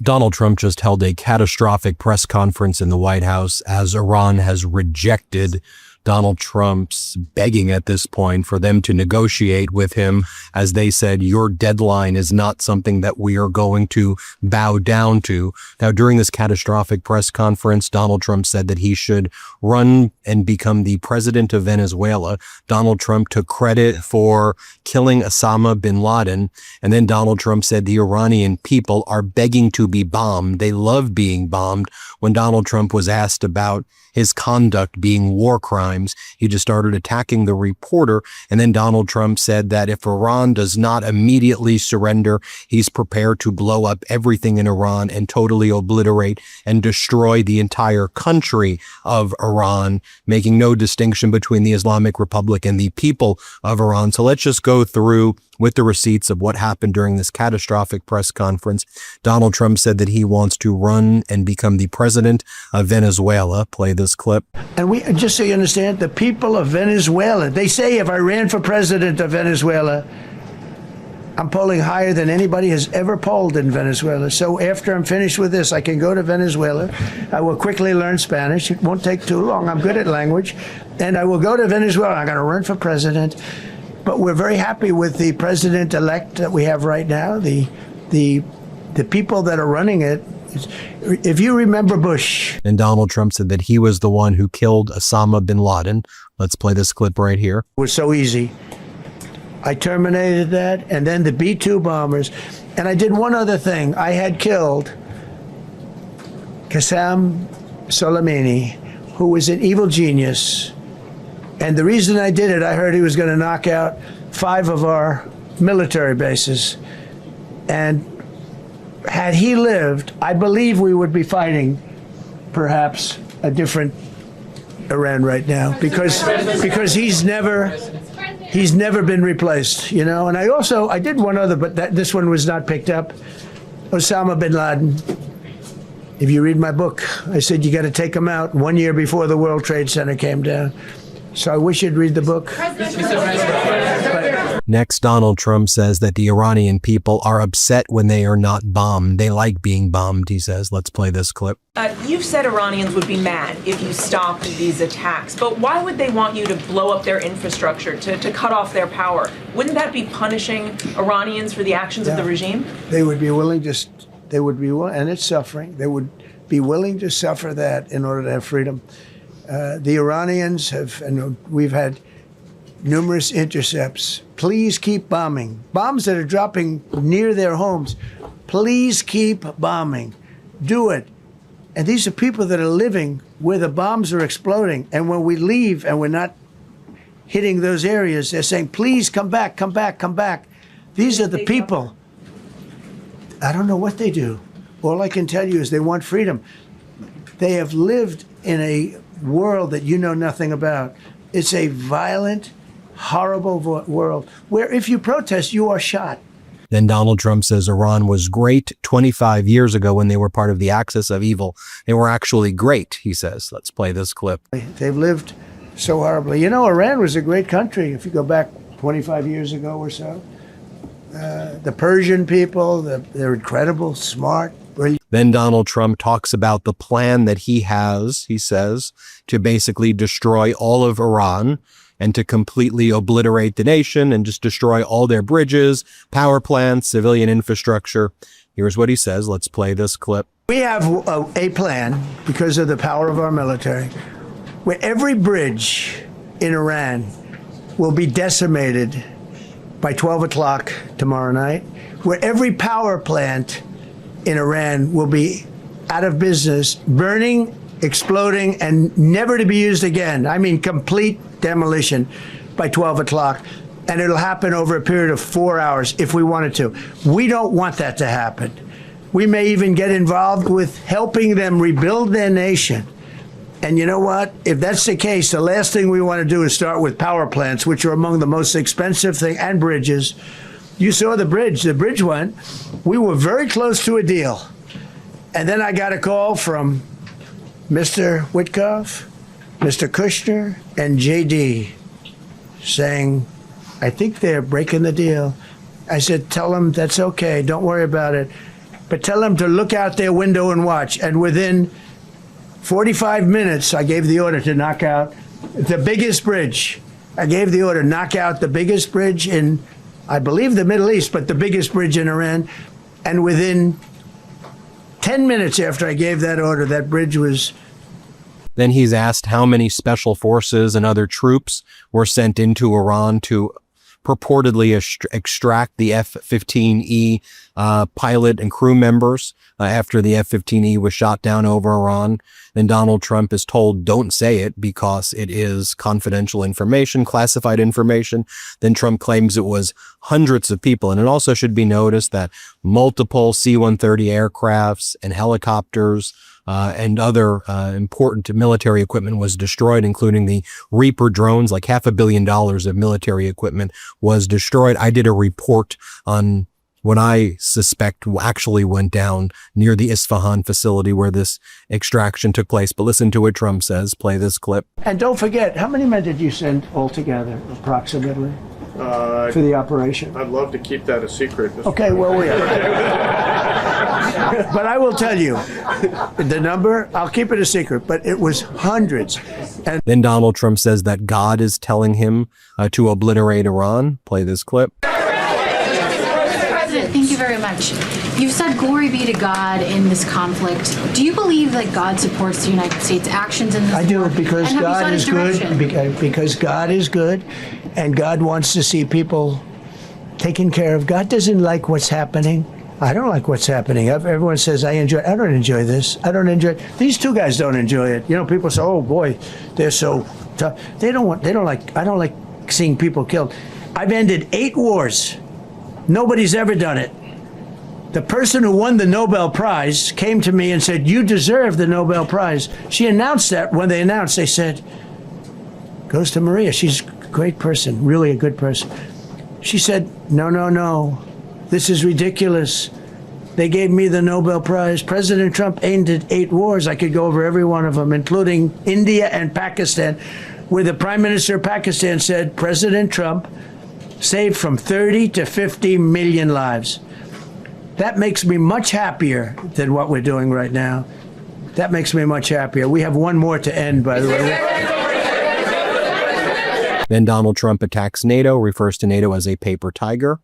Donald Trump just held a catastrophic press conference in the White House as Iran has rejected Donald Trump's begging at this point for them to negotiate with him, as they said, your deadline is not something that we are going to bow down to. Now, during this catastrophic press conference, Donald Trump said that he should run and become the president of Venezuela. Donald Trump took credit for killing Osama bin Laden. And then Donald Trump said the Iranian people are begging to be bombed. They love being bombed. When Donald Trump was asked about his conduct being war crimes, he just started attacking the reporter. And then Donald Trump said that if Iran does not immediately surrender, he's prepared to blow up everything in Iran and totally obliterate and destroy the entire country of Iran, making no distinction between the Islamic Republic and the people of Iran. So let's just go through with the receipts of what happened during this catastrophic press conference. Donald Trump said that he wants to run and become the president of Venezuela. Play this clip. And we, just so you understand, the people of Venezuela, they say if I ran for president of Venezuela, I'm polling higher than anybody has ever polled in Venezuela. So after I'm finished with this, I can go to Venezuela. I will quickly learn Spanish. It won't take too long. I'm good at language. And I will go to Venezuela. I'm going to run for president. But we're very happy with the president-elect that we have right now, the people that are running it. If you remember Bush. And Donald Trump said that he was the one who killed Osama bin Laden. Let's play this clip right here. It was so easy. I terminated that, and then the B-2 bombers. And I did one other thing. I had killed Qasem Soleimani, who was an evil genius. And the reason I did it, I heard he was going to knock out 5 of our military bases. And had he lived, I believe we would be fighting perhaps a different Iran right now, because he's never been replaced, you know. And I did one other, but this one was not picked up. Osama bin Laden. If you read my book, I said you got to take him out 1 year before the World Trade Center came down. So I wish you'd read the book. Next, Donald Trump says that the Iranian people are upset when they are not bombed. They like being bombed, he says. Let's play this clip. You've said Iranians would be mad if you stopped these attacks, but why would they want you to blow up their infrastructure, to cut off their power? Wouldn't that be punishing Iranians for the actions of the regime? They would be willing to, and it's suffering. They would be willing to suffer that in order to have freedom. The Iranians have, and we've had numerous intercepts. Please keep bombing. Bombs that are dropping near their homes. Please keep bombing. Do it. And these are people that are living where the bombs are exploding. And when we leave and we're not hitting those areas, they're saying, please come back, come back, come back. These are the people. I don't know what they do. All I can tell you is they want freedom. They have lived in a world that you know nothing about. It's a violent, horrible world where if you protest, you are shot. Then Donald Trump says Iran was great 25 years ago when they were part of the axis of evil. They were actually great, he says. Let's play this clip. They've lived so horribly. You know, Iran was a great country if you go back 25 years ago or so. The Persian people, they're incredible, smart, brilliant. Then Donald Trump talks about the plan that he has, he says, to basically destroy all of Iran and to completely obliterate the nation and just destroy all their bridges, power plants, civilian infrastructure. Here's what he says. Let's play this clip. We have a plan, because of the power of our military, where every bridge in Iran will be decimated by 12 o'clock tomorrow night, where every power plant in Iran will be out of business, burning, exploding, and never to be used again. I mean, complete demolition by 12 o'clock. And it'll happen over a period of 4 hours if we wanted to. We don't want that to happen. We may even get involved with helping them rebuild their nation. And you know what? If that's the case, the last thing we want to do is start with power plants, which are among the most expensive thing, and bridges. You saw the bridge went. We were very close to a deal. And then I got a call from Mr. Witkoff, Mr. Kushner, and JD saying, I think they're breaking the deal. I said, tell them that's okay. Don't worry about it. but tell them to look out their window and watch. And within 45 minutes, I gave the order to knock out the biggest bridge. I gave the order, knock out the biggest bridge in, I believe, the Middle East, but the biggest bridge in Iran. And within 10 minutes after I gave that order, that bridge was... Then he's asked how many special forces and other troops were sent into Iran to purportedly extract the F-15E pilot and crew members after the F-15E was shot down over Iran. Then Donald Trump is told, don't say it because it is confidential information, classified information. Then Trump claims it was hundreds of people. And it also should be noticed that multiple C-130 aircrafts and helicopters and other important military equipment was destroyed, including the Reaper drones. Like $500 million of military equipment was destroyed. I did a report on what I suspect actually went down near the Isfahan facility where this extraction took place. But listen to what Trump says. Play this clip. And don't forget, how many men did you send altogether, approximately, for the operation? I'd love to keep that a secret. Okay, well, we but I will tell you, the number, I'll keep it a secret, but it was hundreds. And then Donald Trump says that God is telling him to obliterate Iran. Play this clip. President, thank you very much. You've said glory be to God in this conflict. Do you believe that God supports the United States' actions in this war? I do, because And have you God sought is his direction? good, because God is good, and God wants to see people taken care of. God doesn't like what's happening. I don't like what's happening. Everyone says, I don't enjoy this. I don't enjoy it. These two guys don't enjoy it. You know, people say, oh boy, they're so tough. I don't like seeing people killed. I've ended 8 wars. Nobody's ever done it. The person who won the Nobel Prize came to me and said, you deserve the Nobel Prize. She announced that when they announced, they said, goes to Maria. She's a great person, really a good person. She said, no. This is ridiculous. They gave me the Nobel Prize. President Trump ended 8 wars. I could go over every one of them, including India and Pakistan, where the Prime Minister of Pakistan said, President Trump saved from 30 to 50 million lives. That makes me much happier than what we're doing right now. That makes me much happier. We have one more to end, by the way. Then Donald Trump attacks NATO, refers to NATO as a paper tiger.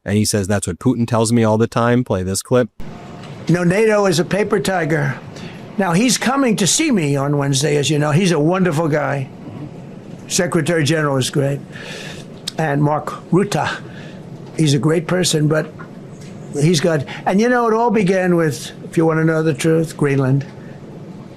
And he says, that's what Putin tells me all the time. Play this clip. No, NATO is a paper tiger. Now, he's coming to see me on Wednesday, as you know. He's a wonderful guy. Secretary General is great. And Mark Rutte, he's a great person, but he's got... And you know, it all began with, if you want to know the truth, Greenland.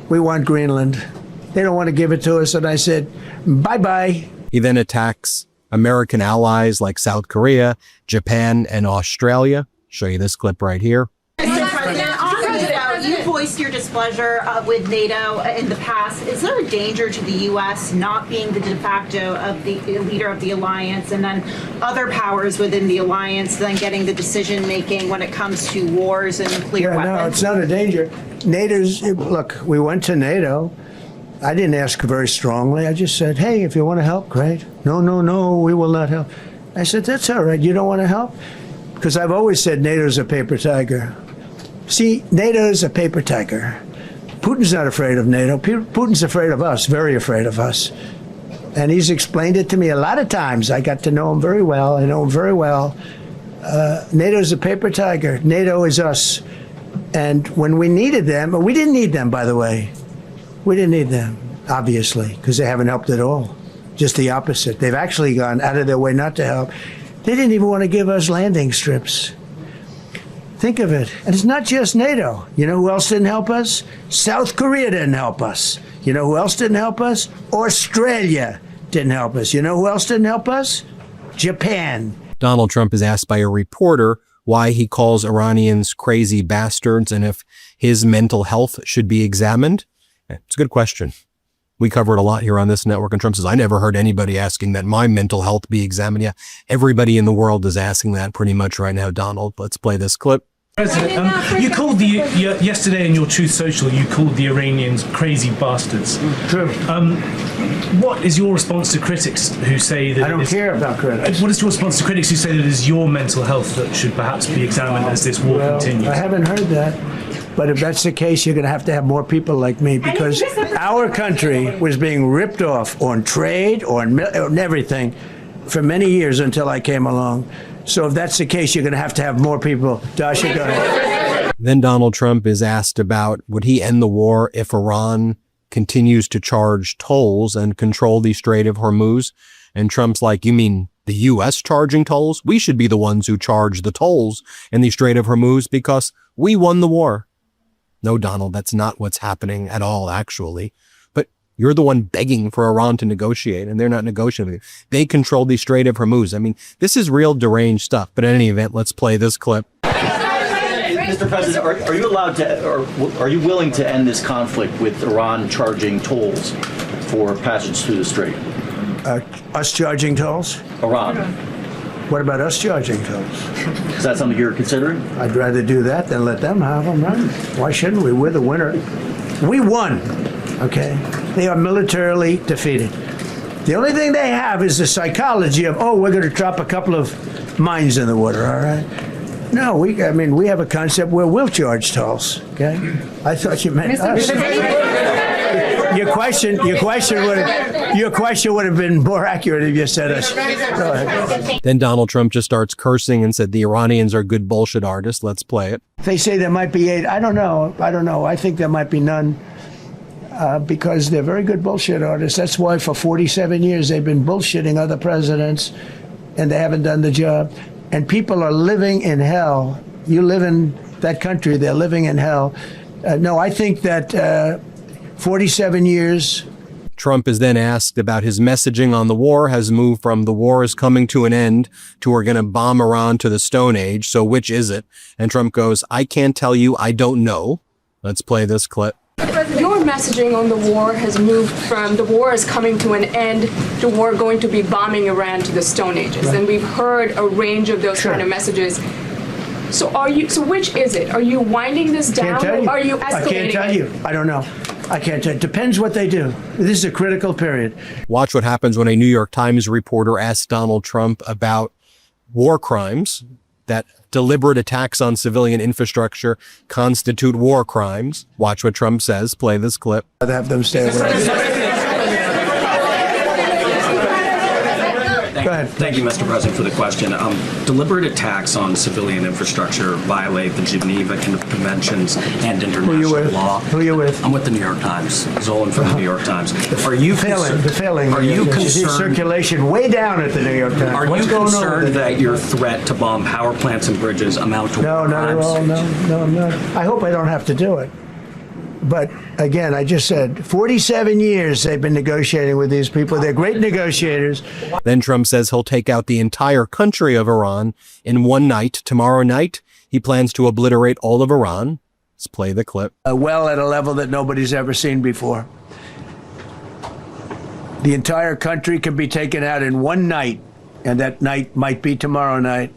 We want Greenland. They don't want to give it to us. And I said, bye-bye. He then attacks American allies like South Korea, Japan, and Australia. Show you this clip right here. You voiced your displeasure with NATO in the past. Is there a danger to the U.S. not being the de facto of the leader of the alliance, and then other powers within the alliance then getting the decision making when it comes to wars and nuclear weapons? No, it's not a danger. Look, we went to NATO. I didn't ask very strongly. I just said, hey, if you want to help, great. No, we will not help. I said, that's all right. You don't want to help? Because I've always said NATO's a paper tiger. See, NATO's a paper tiger. Putin's not afraid of NATO. Putin's afraid of us, very afraid of us. And he's explained it to me a lot of times. I got to know him very well. I know him very well. NATO's a paper tiger. NATO is us. And when we needed them, we didn't need them, by the way. We didn't need them, obviously, because they haven't helped at all. Just the opposite. They've actually gone out of their way not to help. They didn't even want to give us landing strips. Think of it. And it's not just NATO. You know who else didn't help us? South Korea didn't help us. You know who else didn't help us? Australia didn't help us. You know who else didn't help us? Japan. Donald Trump is asked by a reporter why he calls Iranians crazy bastards and if his mental health should be examined. It's a good question. We cover it a lot here on this network, and Trump says, I never heard anybody asking that my mental health be examined. Yeah, everybody in the world is asking that pretty much right now, Donald. Let's play this clip. President, you called yesterday in your Truth Social, you called the Iranians crazy bastards. True. What is your response to critics who say that I don't care about critics. What is your response to critics who say that it is your mental health that should perhaps be examined as this war continues? I haven't heard that. But if that's the case, you're going to have more people like me, because our country was being ripped off on trade, on everything for many years until I came along. So if that's the case, you're going to have more people. Dasha, go ahead. Then Donald Trump is asked about, would he end the war if Iran continues to charge tolls and control the Strait of Hormuz? And Trump's like, you mean the U.S. charging tolls? We should be the ones who charge the tolls in the Strait of Hormuz because we won the war. No, Donald, that's not what's happening at all, actually. But you're the one begging for Iran to negotiate, and they're not negotiating. They control the Strait of Hormuz. I mean, this is real deranged stuff. But in any event, let's play this clip. Mr. President, are you allowed to, or are you willing to end this conflict with Iran charging tolls for passage through the strait? Us charging tolls? Iran. What about us charging tolls? Is that something you're considering? I'd rather do that than let them have them, right? Why shouldn't we? We're the winner. We won, okay? They are militarily defeated. The only thing they have is the psychology of, oh, we're going to drop a couple of mines in the water, all right? No, we have a concept where we'll charge tolls, okay? I thought you meant us. Your question would have been more accurate if you said us. Go ahead. Then Donald Trump just starts cursing and said the Iranians are good bullshit artists. Let's play it. They say there might be 8. I don't know. I think there might be none because they're very good bullshit artists. That's why for 47 years they've been bullshitting other presidents and they haven't done the job. And people are living in hell. You live in that country, they're living in hell. No, I think that 47 years. Trump is then asked about his messaging on the war has moved from the war is coming to an end to we're going to bomb Iran to the Stone Age. So which is it? And Trump goes, I can't tell you. I don't know. Let's play this clip. Your messaging on the war has moved from the war is coming to an end to we're going to be bombing Iran to the Stone Ages. Right. And we've heard a range of those kind of messages. So which is it? Are you winding this down or are you escalating? I can't tell you. I don't know. I can't tell you. Depends what they do. This is a critical period. Watch what happens when a New York Times reporter asks Donald Trump about war crimes, that deliberate attacks on civilian infrastructure constitute war crimes. Watch what Trump says. Play this clip. I'd have them stay away. Go ahead. Thank you, Mr. President, for the question. Deliberate attacks on civilian infrastructure violate the Geneva Conventions and international law. Who are you with? I'm with the New York Times. Zolan from the New York Times. Are you failing? Are you concerned? Circulation way down at the New York Times. Are you concerned that your threat to bomb power plants and bridges amount to war crimes? No, not at all. No, I'm not. I hope I don't have to do it. But again, I just said 47 years they've been negotiating with these people. They're great negotiators. Then Trump says he'll take out the entire country of Iran in one night. Tomorrow night, he plans to obliterate all of Iran. Let's play the clip. Well, at a level that nobody's ever seen before. The entire country can be taken out in one night, and that night might be tomorrow night.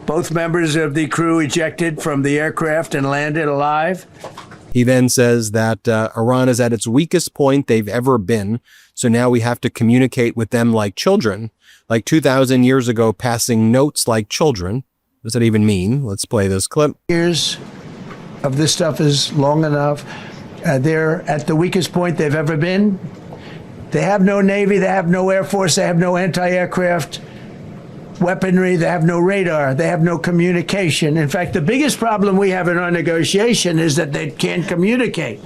Both members of the crew ejected from the aircraft and landed alive. He then says that Iran is at its weakest point they've ever been. So now we have to communicate with them like children, like 2,000 years ago, passing notes like children. What does that even mean? Let's play this clip. Years of this stuff is long enough. They're at the weakest point they've ever been. They have no Navy. They have no Air Force. They have no anti-aircraft weaponry. They have no radar. They have no communication. In fact, the biggest problem we have in our negotiation is that they can't communicate.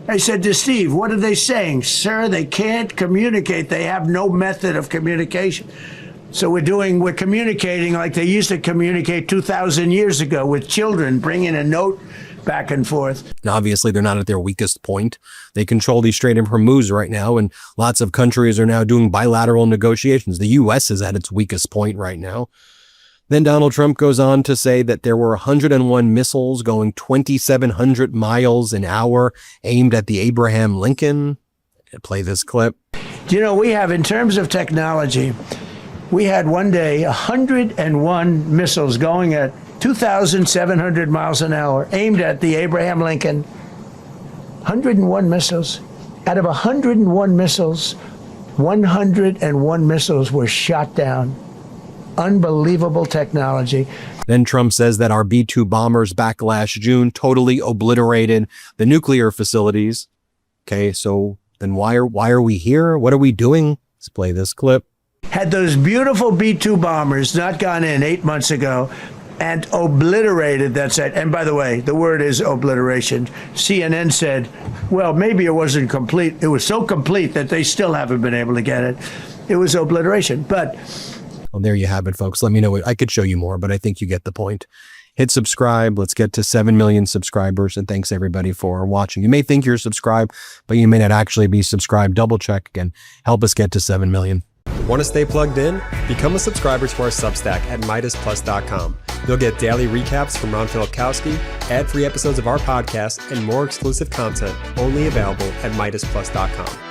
I said to Steve, what are they saying? Sir, they can't communicate. They have no method of communication. So we're communicating like they used to communicate 2,000 years ago with children, bringing a note back and forth. And obviously, they're not at their weakest point. They control the Strait of Hormuz right now, and lots of countries are now doing bilateral negotiations. The U.S. is at its weakest point right now. Then Donald Trump goes on to say that there were 101 missiles going 2,700 miles an hour aimed at the Abraham Lincoln. Play this clip. You know, we have, in terms of technology, we had one day 101 missiles going at 2,700 miles an hour, aimed at the Abraham Lincoln. 101 missiles. Out of 101 missiles, 101 missiles were shot down. Unbelievable technology. Then Trump says that our B-2 bombers back last June totally obliterated the nuclear facilities. Okay, so then why are we here? What are we doing? Let's play this clip. Had those beautiful B-2 bombers not gone in 8 months ago and obliterated that site, and by the way, the word is obliteration. CNN said, well, maybe it wasn't complete. It was so complete that they still haven't been able to get it. It was obliteration. But well, there you have it, folks. Let me know. I could show you more, but I think you get the point. Hit subscribe. Let's get to 7 million subscribers. And thanks everybody for watching. You may think you're subscribed, but you may not actually be subscribed. Double check again. Help us get to 7 million. Want to stay plugged in? Become a subscriber to our Substack at MeidasPlus.com. You'll get daily recaps from Ron Filipkowski, ad-free episodes of our podcast, and more exclusive content only available at MeidasPlus.com.